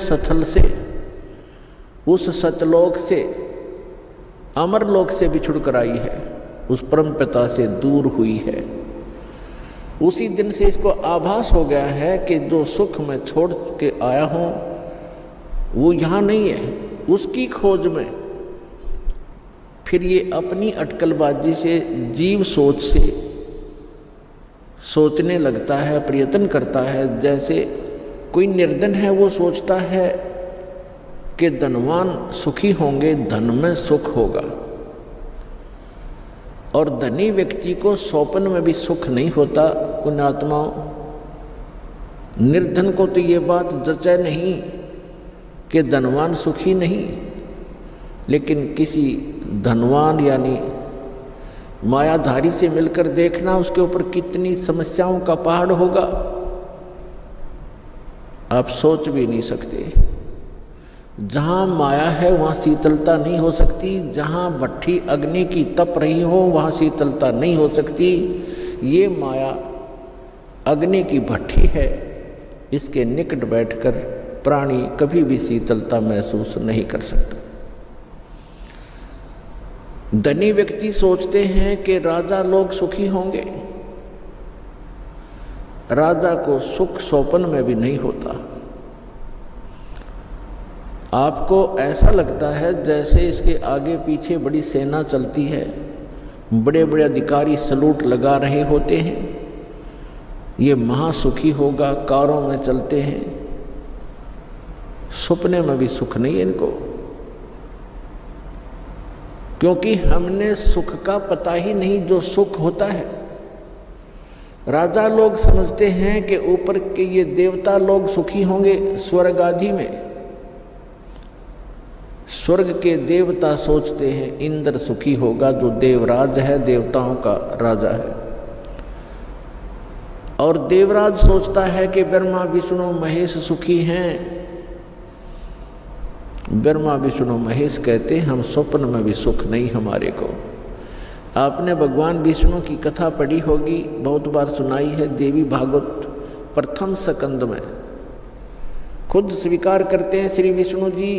सथल से, उस सतलोक से, अमरलोक से बिछुड़ कर आई है, उस परम पिता से दूर हुई है। उसी दिन से इसको आभास हो गया है कि जो सुख मैं छोड़ के आया हूँ वो यहाँ नहीं है। उसकी खोज में फिर ये अपनी अटकलबाजी से, जीव सोच से सोचने लगता है, प्रयत्न करता है। जैसे कोई निर्धन है, वो सोचता है कि धनवान सुखी होंगे, धन में सुख होगा। और धनी व्यक्ति को स्वप्न में भी सुख नहीं होता। पुण्यात्माओं, निर्धन को तो ये बात जचे नहीं कि धनवान सुखी नहीं, लेकिन किसी धनवान यानी मायाधारी से मिलकर देखना उसके ऊपर कितनी समस्याओं का पहाड़ होगा, आप सोच भी नहीं सकते। जहाँ माया है वहाँ शीतलता नहीं हो सकती, जहाँ भट्ठी अग्नि की तप रही हो वहाँ शीतलता नहीं हो सकती। ये माया अग्नि की भट्ठी है, इसके निकट बैठकर प्राणी कभी भी शीतलता महसूस नहीं कर सकता। धनी व्यक्ति सोचते हैं कि राजा लोग सुखी होंगे। राजा को सुख स्वप्न में भी नहीं होता। आपको ऐसा लगता है जैसे इसके आगे पीछे बड़ी सेना चलती है, बड़े बड़े अधिकारी सलूट लगा रहे होते हैं, ये महासुखी होगा, कारों में चलते हैं। सपने में भी सुख नहीं है इनको, क्योंकि हमने सुख का पता ही नहीं जो सुख होता है। राजा लोग समझते हैं कि ऊपर के ये देवता लोग सुखी होंगे स्वर्ग आदि में। स्वर्ग के देवता सोचते हैं इंद्र सुखी होगा, जो देवराज है, देवताओं का राजा है। और देवराज सोचता है कि ब्रह्मा विष्णु महेश सुखी हैं। ब्रह्मा विष्णु महेश कहते हैं हम स्वप्न में भी सुख नहीं हमारे को। आपने भगवान विष्णु की कथा पढ़ी होगी, बहुत बार सुनाई है। देवी भागवत प्रथम स्कंद में खुद स्वीकार करते हैं श्री विष्णु जी,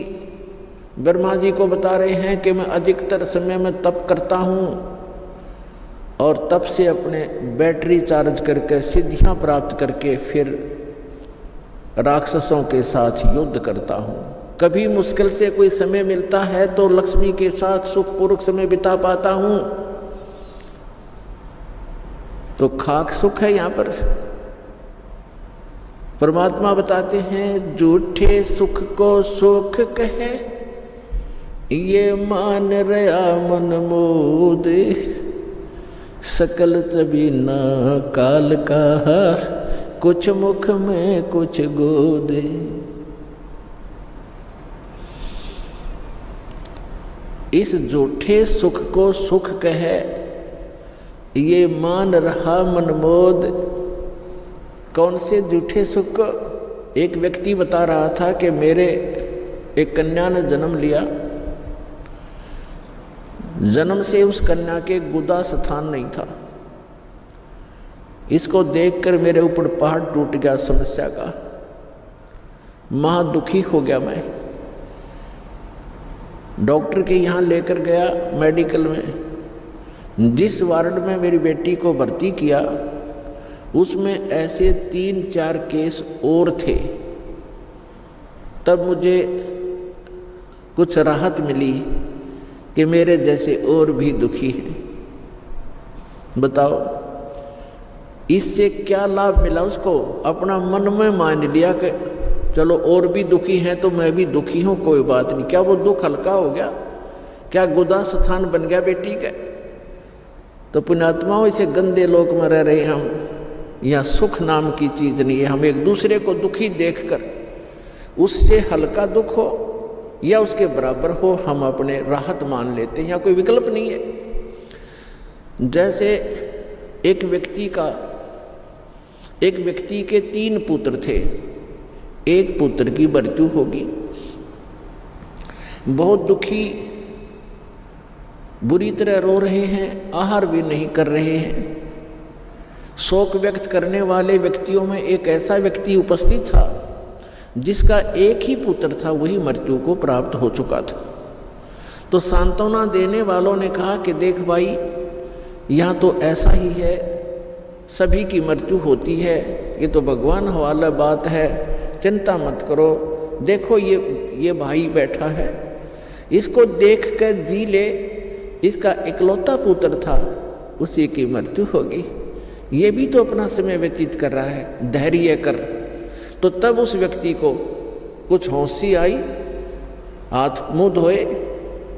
ब्रह्मा जी को बता रहे हैं कि मैं अधिकतर समय में तप करता हूँ और तप से अपने बैटरी चार्ज करके सिद्धियाँ प्राप्त करके फिर राक्षसों के साथ युद्ध करता हूँ। कभी मुश्किल से कोई समय मिलता है तो लक्ष्मी के साथ सुखपूर्वक समय बिता पाता हूँ। तो खाक सुख है यहाँ पर। परमात्मा बताते हैं झूठे सुख को सुख कहे, ये मान रया मन मोद, सकल तभी न काल का, कुछ मुख में कुछ गोदे। इस झूठे सुख को सुख कहे, ये मान रहा मनमोद। कौन से झूठे सुख को? एक व्यक्ति बता रहा था कि मेरे एक कन्या ने जन्म लिया, जन्म से उस कन्या के गुदा स्थान नहीं था। इसको देखकर मेरे ऊपर पहाड़ टूट गया समस्या का। महा दुखी हो गया मैं। डॉक्टर के यहाँ लेकर गया मेडिकल में। जिस वार्ड में मेरी बेटी को भर्ती किया उसमें ऐसे 3-4 केस और थे। तब मुझे कुछ राहत मिली कि मेरे जैसे और भी दुखी हैं। बताओ इससे क्या लाभ मिला उसको? अपना मन में मान लिया कि चलो और भी दुखी हैं तो मैं भी दुखी हूँ, कोई बात नहीं। क्या वो दुख हल्का हो गया? क्या गुदा स्थान बन गया बेटी का? तो पुण्यात्माओं, इसे गंदे लोक में रह रहे हम। यहाँ सुख नाम की चीज नहीं है। हम एक दूसरे को दुखी देखकर उससे हल्का दुख हो या उसके बराबर हो हम अपने राहत मान लेते हैं। यहाँ कोई विकल्प नहीं है। जैसे एक व्यक्ति के 3 पुत्र थे। एक पुत्र की मृत्यु होगी, बहुत दुखी, बुरी तरह रो रहे हैं, आहार भी नहीं कर रहे हैं। शोक व्यक्त करने वाले व्यक्तियों में एक ऐसा व्यक्ति उपस्थित था जिसका एक ही पुत्र था वही मृत्यु को प्राप्त हो चुका था। तो सांत्वना देने वालों ने कहा कि देख भाई, यहाँ तो ऐसा ही है, सभी की मृत्यु होती है, ये तो भगवान वाला बात है, चिंता मत करो। देखो ये भाई बैठा है, इसको देख कर जी ले, इसका इकलौता पुत्र था, उसी की मृत्यु होगी, ये भी तो अपना समय व्यतीत कर रहा है, धैर्य कर। तो तब उस व्यक्ति को कुछ होशी आई, हाथ मुंह धोए,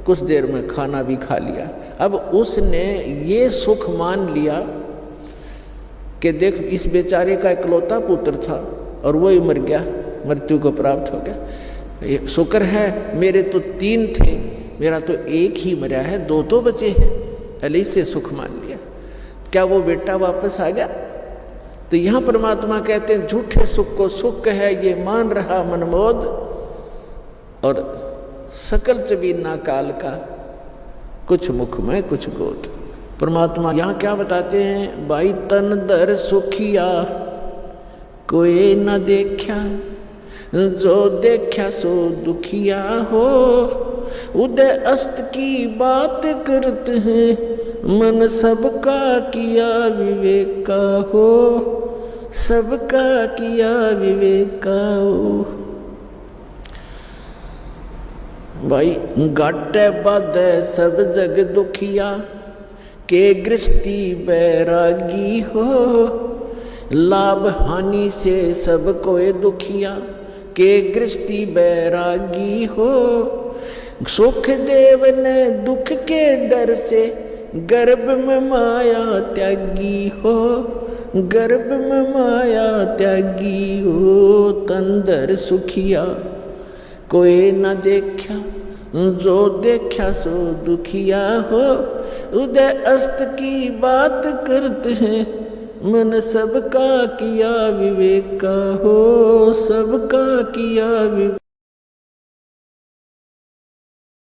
कुछ देर में खाना भी खा लिया। अब उसने ये सुख मान लिया कि देख इस बेचारे का इकलौता पुत्र था और वही मर गया, मृत्यु को प्राप्त हो गया। शुक्र है मेरे तो 3 थे, मेरा तो एक ही मरा है, 2 तो बचे हैं, पहले इससे सुख मान लिया। क्या वो बेटा वापस आ गया? तो यहाँ परमात्मा कहते हैं झूठे सुख को सुख है ये मान रहा मनमोद, और सकल चबीना काल का, कुछ मुख में कुछ गोद। परमात्मा यहाँ क्या बताते हैं? भाई तन दर सुखिया कोई न देखा, जो देखा सो दुखिया हो, उदय अस्त की बात करते हैं, मन सबका किया विवेका हो, सबका किया विवेका हो। भाई घाटे बाधे सब जग दुखिया, के गृहस्थी बैरागी हो, लाभ हानि से सब कोई दुखिया, के गृहस्थी बैरागी हो, सुख देव ने दुख के डर से, गर्भ में माया त्यागी हो, गर्भ में माया त्यागी हो, तंदर सुखिया कोई न देखा, जो देखा सो दुखिया हो, उदय अस्त की बात करते हैं, मन सबका किया विवेका हो, सबका किया विवेक।